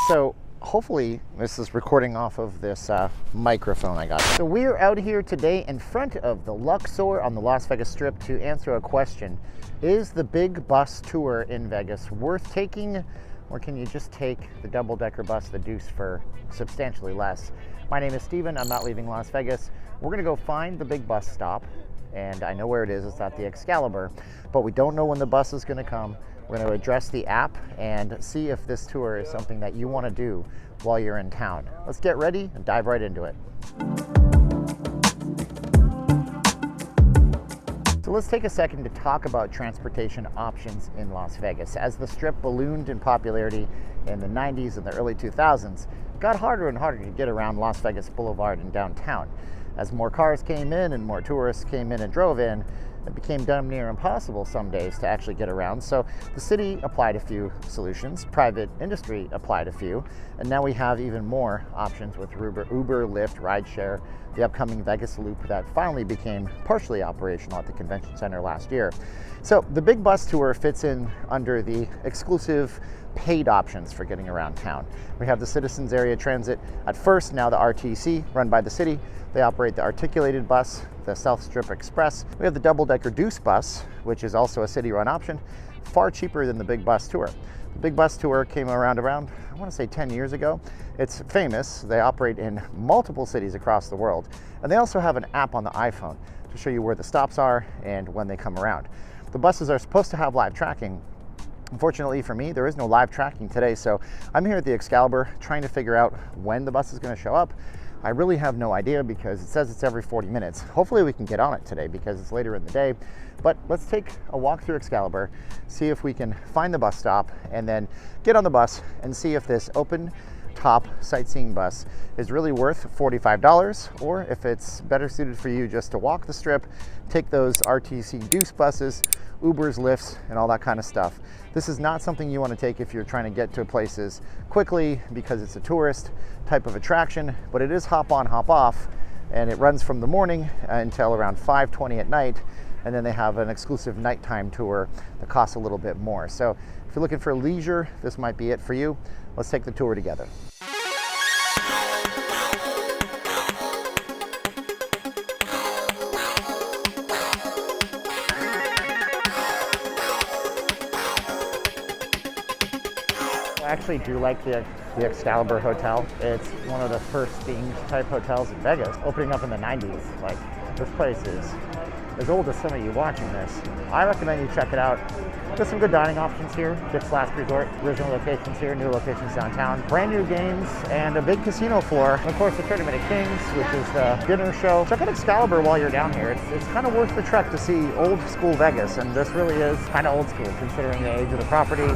So hopefully this is recording off of this microphone I got. So we're out here today in front of the Luxor on the Las Vegas Strip to answer a question. Is the big bus tour in Vegas worth taking, or can you just take the double-decker bus, the Deuce, for substantially less? My name is Steven. I'm not leaving Las Vegas. We're gonna go find the big bus stop, and I know where it is. It's at the Excalibur, but we don't know when the bus is gonna come. We're going to address the app and see if this tour is something that you want to do while you're in town. Let's get ready and dive right into it. So let's take a second to talk about transportation options in Las Vegas. As the Strip ballooned in popularity in the 90s and the early 2000s, it got harder and harder to get around Las Vegas Boulevard and downtown. As more cars came in and more tourists came in and drove in, it became damn near impossible some days to actually get around. So the city applied a few solutions, private industry applied a few, and now we have even more options with Uber, Lyft, rideshare, the upcoming Vegas Loop that finally became partially operational at the convention center last year. So the big bus tour fits in under the exclusive paid options for getting around town. We have the Citizens Area Transit at first, now the RTC, run by the city. They operate the articulated bus, the South Strip Express. We have the double-decker Deuce bus, which is also a city-run option, far cheaper than the big bus tour. The big bus tour came around, I want to say 10 years ago. It's famous. They operate in multiple cities across the world. And they also have an app on the iPhone to show you where the stops are and when they come around. The buses are supposed to have live tracking. Unfortunately for me, there is no live tracking today, so I'm here at the Excalibur trying to figure out when the bus is going to show up. I really have no idea because it says it's every 40 minutes. Hopefully we can get on it today because it's later in the day. But let's take a walk through Excalibur, see if we can find the bus stop, and then get on the bus and see if this open top sightseeing bus is really worth $45, or if it's better suited for you just to walk the Strip, take those RTC Deuce buses, Ubers, Lyfts, and all that kind of stuff. This is not something you want to take if you're trying to get to places quickly because it's a tourist type of attraction, but it is hop on, hop off, and it runs from the morning until around 5:20 at night, and then they have an exclusive nighttime tour that costs a little bit more. So if you're looking for leisure, this might be it for you. Let's take the tour together. I actually do like the Excalibur Hotel. It's one of the first themed type hotels in Vegas, opening up in the 90s. Like, this place is as old as some of you watching this. I recommend you check it out. There's some good dining options here. Dick's Last Resort, original locations here, new locations downtown. Brand new games and a big casino floor. And of course, the Tournament of Kings, which is the dinner show. Check out Excalibur while you're down here. It's kind of worth the trek to see old school Vegas, and this really is kind of old school considering the age of the property.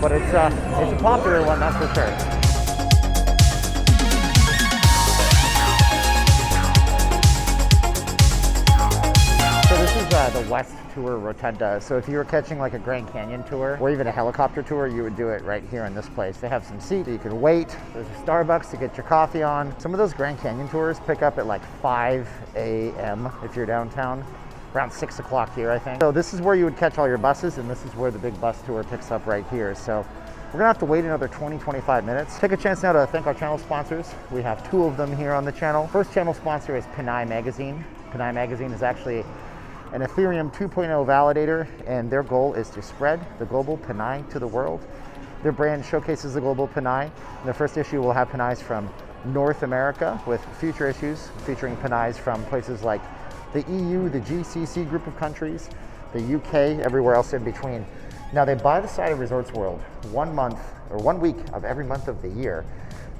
But it's a popular one, that's for sure. The West Tour Rotunda. So if you were catching like a Grand Canyon tour or even a helicopter tour, you would do it right here in this place. They have some seats, you can wait. There's a Starbucks to get your coffee on. Some of those Grand Canyon tours pick up at like 5 a.m. if you're downtown. Around 6 o'clock here, I think. So this is where you would catch all your buses, and this is where the big bus tour picks up right here. So we're gonna have to wait another 20-25 minutes. Take a chance now to thank our channel sponsors. We have 2 of them here on the channel. First channel sponsor is Pinay Magazine. Pinay Magazine is actually an Ethereum 2.0 validator, and their goal is to spread the global Pinay to the world. Their brand showcases the global Pinay. In the first issue, we'll have Pinays from North America, with future issues featuring Pinays from places like the EU, the GCC group of countries, the UK, everywhere else in between. Now, they buy the side of Resorts World 1 month or 1 week of every month of the year.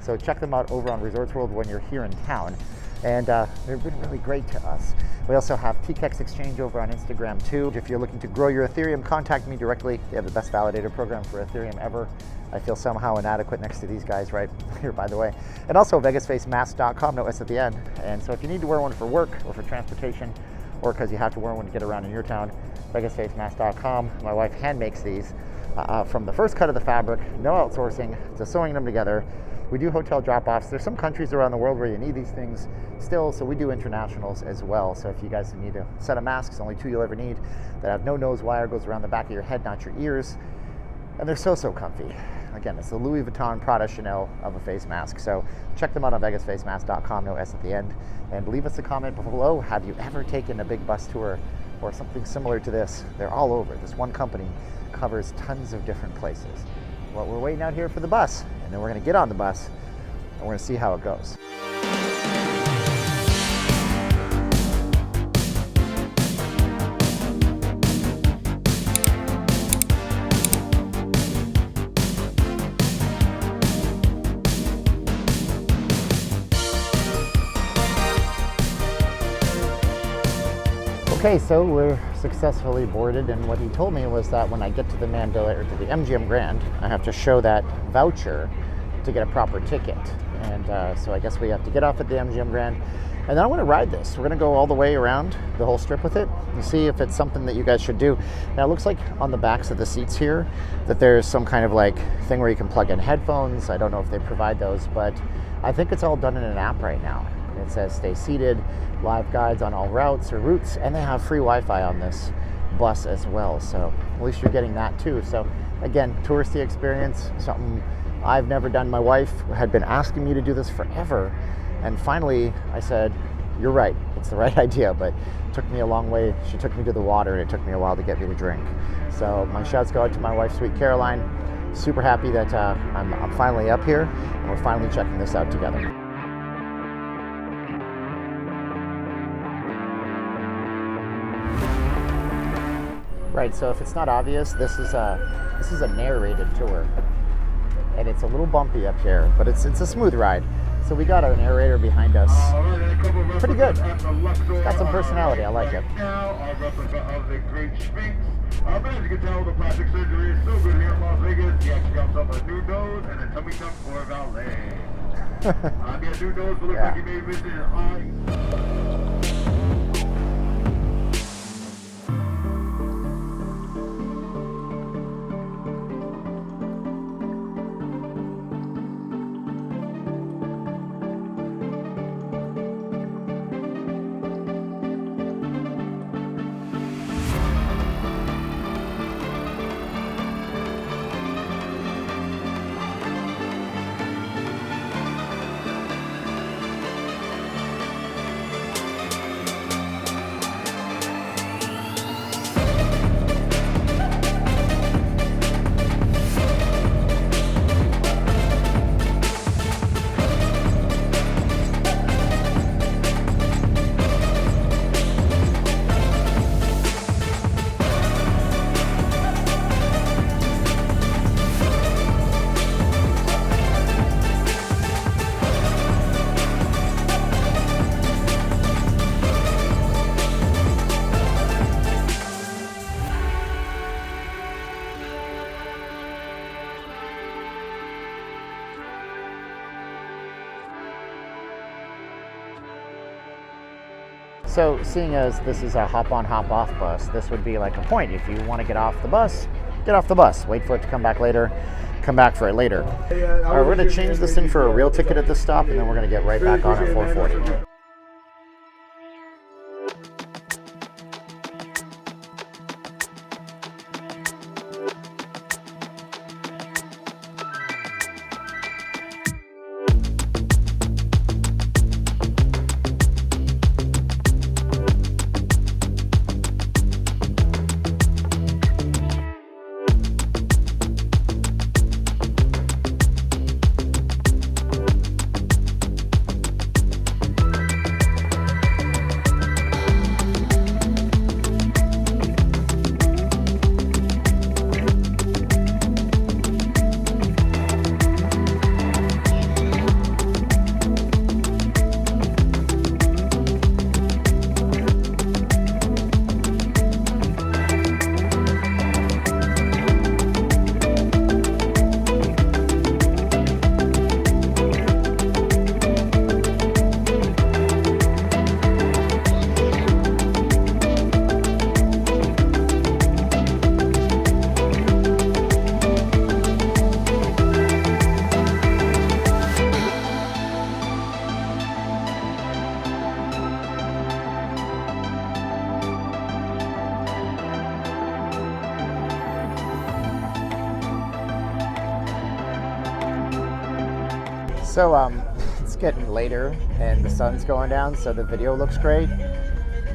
So check them out over on Resorts World when you're here in town. And they've been really great to us. We also have TKEX Exchange over on Instagram too. If you're looking to grow your Ethereum, contact me directly. They have the best validator program for Ethereum ever. I feel somehow inadequate next to these guys right here, by the way. And also VegasFaceMask.com, no S at the end. And so if you need to wear one for work or for transportation, or because you have to wear one to get around in your town, VegasFaceMask.com. My wife hand makes these from the first cut of the fabric, no outsourcing, to sewing them together. We do hotel drop-offs. There's some countries around the world where you need these things still, so we do internationals as well. So if you guys need a set of masks, only 2 you'll ever need, that have no nose wire, goes around the back of your head, not your ears, and they're so comfy. Again, it's the Louis Vuitton Prada Chanel of a face mask. So check them out on vegasfacemask.com, no S at the end. And leave us a comment below. Have you ever taken a big bus tour or something similar to this? They're all over. This one company covers tons of different places. Well, we're waiting out here for the bus, and then we're going to get on the bus and we're going to see how it goes. Okay, so we're successfully boarded, and what he told me was that when I get to the Mandela or to the MGM Grand, I have to show that voucher to get a proper ticket. And so I guess we have to get off at the MGM Grand, and then I want to ride this. We're going to go all the way around the whole strip with it and see if it's something that you guys should do. Now, it looks like on the backs of the seats here that there's some kind of like thing where you can plug in headphones. I don't know if they provide those, but I think it's all done in an app right now. It says stay seated, live guides on all routes, and they have free Wi-Fi on this bus as well. So at least you're getting that too. So again, touristy experience, something I've never done. My wife had been asking me to do this forever. And finally I said, you're right, it's the right idea, but it took me a long way. She took me to the water, and it took me a while to get me to drink. So my shouts go out to my wife, sweet Caroline. Super happy that I'm finally up here, and we're finally checking this out together. Right, so if it's not obvious, this is a narrated tour, and it's a little bumpy up here, but it's a smooth ride. So we got a narrator behind us. Pretty good. It's got some personality. I like it. Now, our replica of the Great Sphinx. As you can tell, the plastic surgery is so good here in Las Vegas. He actually got himself a new nose and a tummy tuck for valet. He a new nose, but looks like he may visit his eye. So seeing as this is a hop-on, hop-off bus, this would be like a point. If you want to get off the bus, get off the bus. Wait for it to come back later. Come back for it later. All right, we're going to change this thing for a real ticket at this stop, and then we're going to get right back on at 440. So it's getting later and the sun's going down, so the video looks great.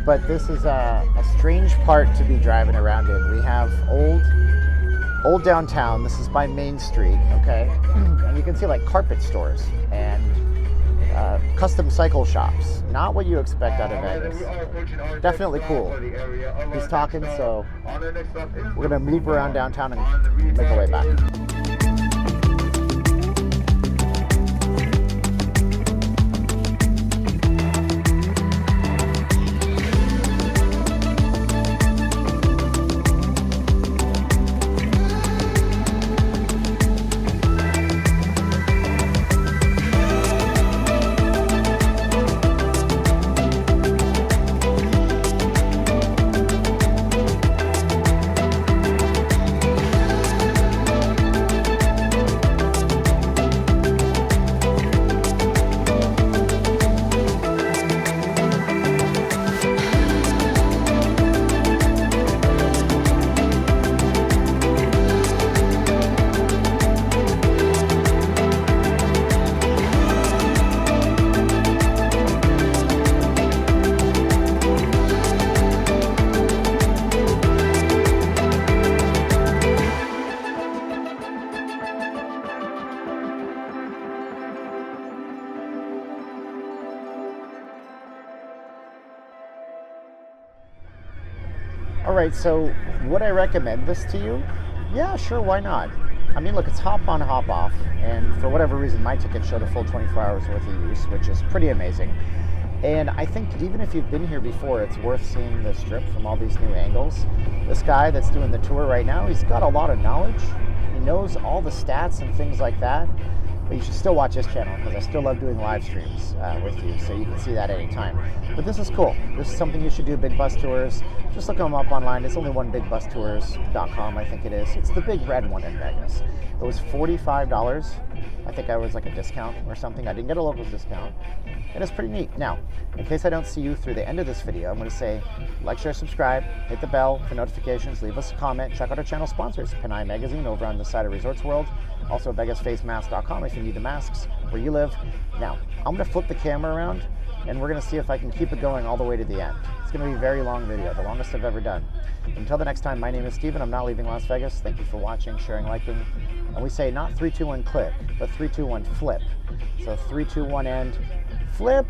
But this is a strange part to be driving around in. We have old downtown. This is by Main Street, okay? And you can see like carpet stores and custom cycle shops. Not what you expect out of Vegas. Definitely cool. He's talking, so we're gonna loop around downtown and make our way back. All right, so would I recommend this to you? Yeah, sure, why not? I mean, look, it's hop on, hop off, and for whatever reason, my ticket showed a full 24 hours worth of use, which is pretty amazing. And I think even if you've been here before, it's worth seeing the strip from all these new angles. This guy that's doing the tour right now, he's got a lot of knowledge. He knows all the stats and things like that. But you should still watch this channel because I still love doing live streams with you, so you can see that anytime. But this is cool. This is something you should do, Big Bus Tours. Just look them up online. It's only onebigbustours.com, I think it is. It's the big red one in Vegas. It was $45. I think I was like a discount or something. I didn't get a local discount. And it's pretty neat. Now, in case I don't see you through the end of this video, I'm going to say like, share, subscribe, hit the bell for notifications, leave us a comment, check out our channel sponsors, Panay Magazine over on the side of Resorts World, also VegasFaceMask.com if you need the masks where you live. Now, I'm going to flip the camera around and we're going to see if I can keep it going all the way to the end. It's going to be a very long video, the longest I've ever done. Until the next time, my name is Steven. I'm not leaving Las Vegas. Thank you for watching, sharing, liking. And we say not 3, 2, 1 click, but 3, 2, 1 flip. So 3, 2, 1 end, flip.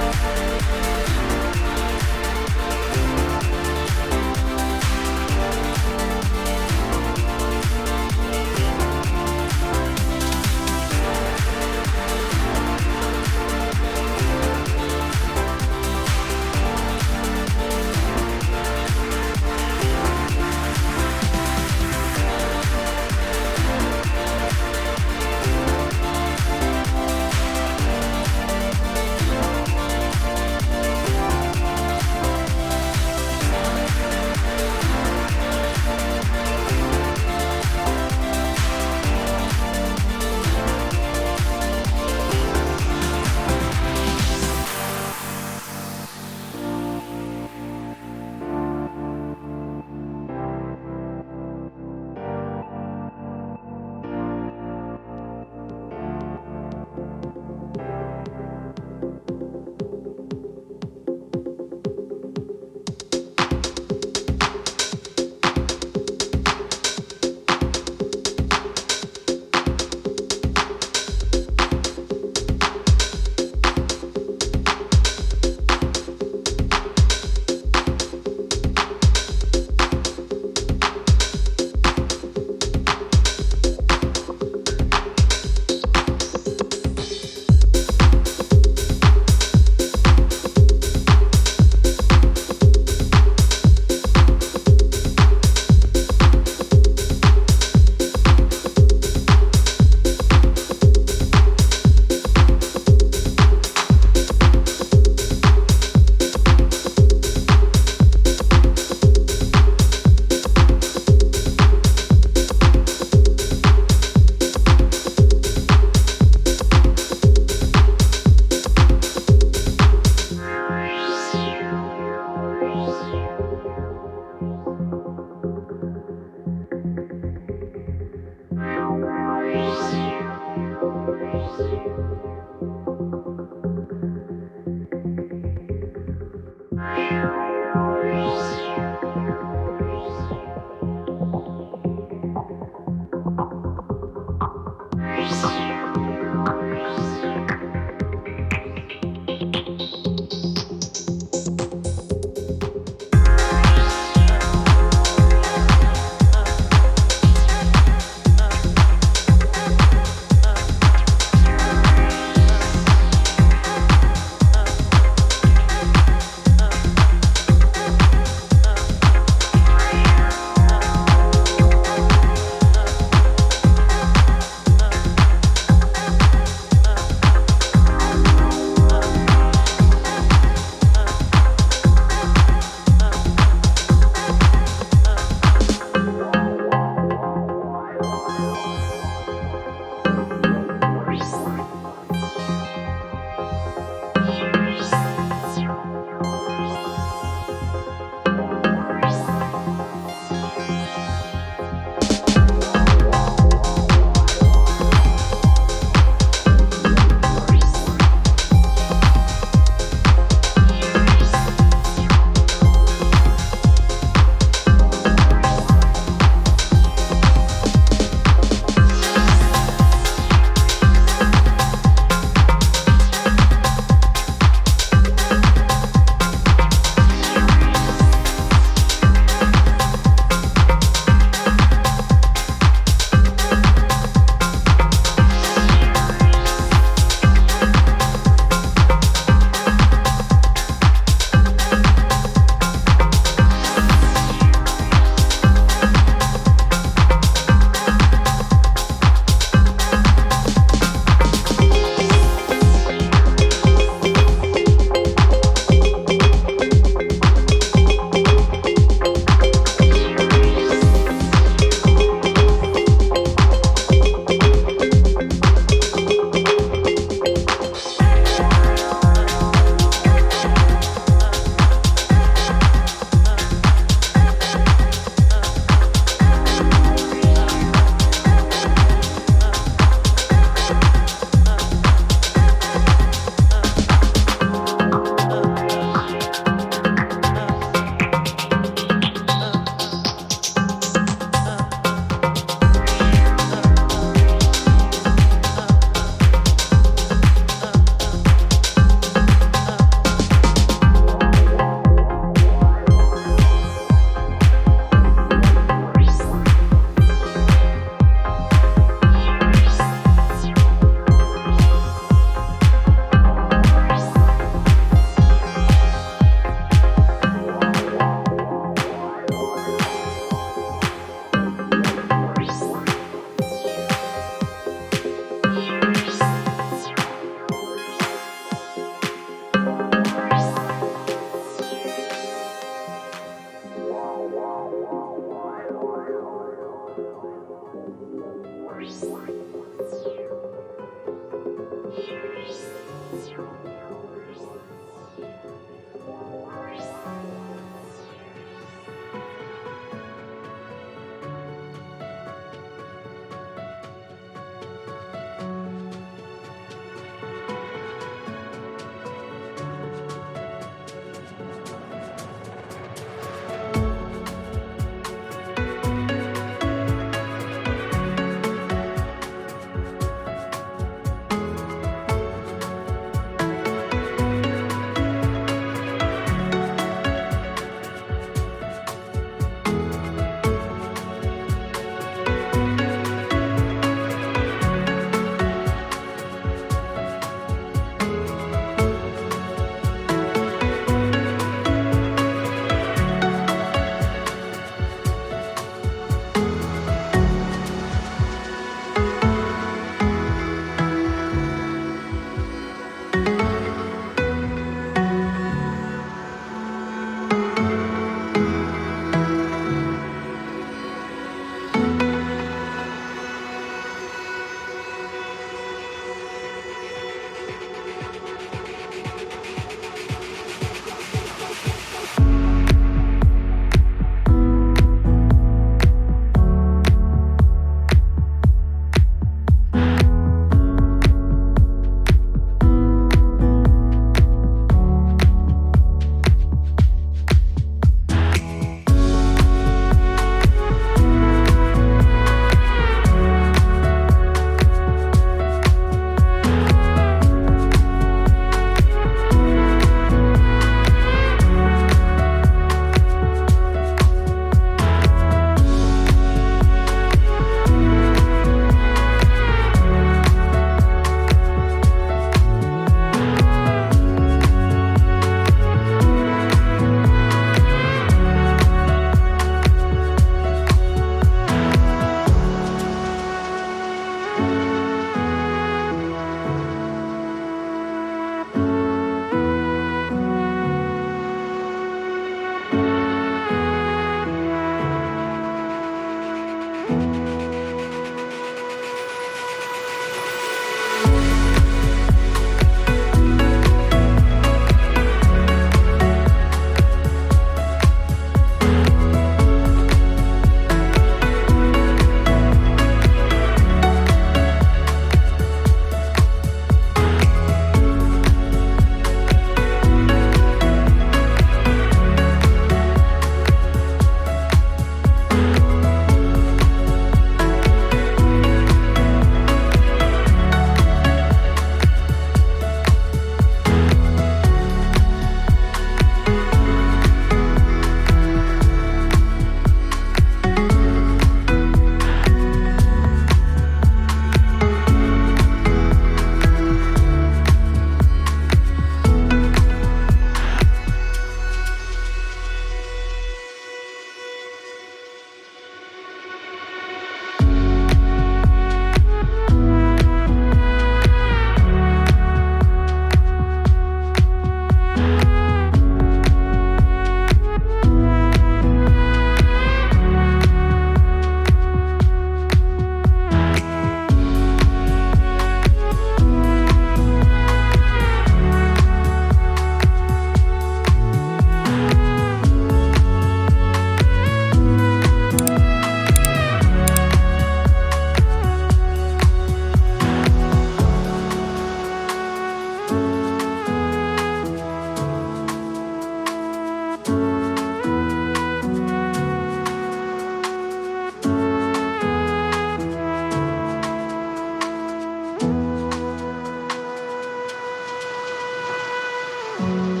Bye.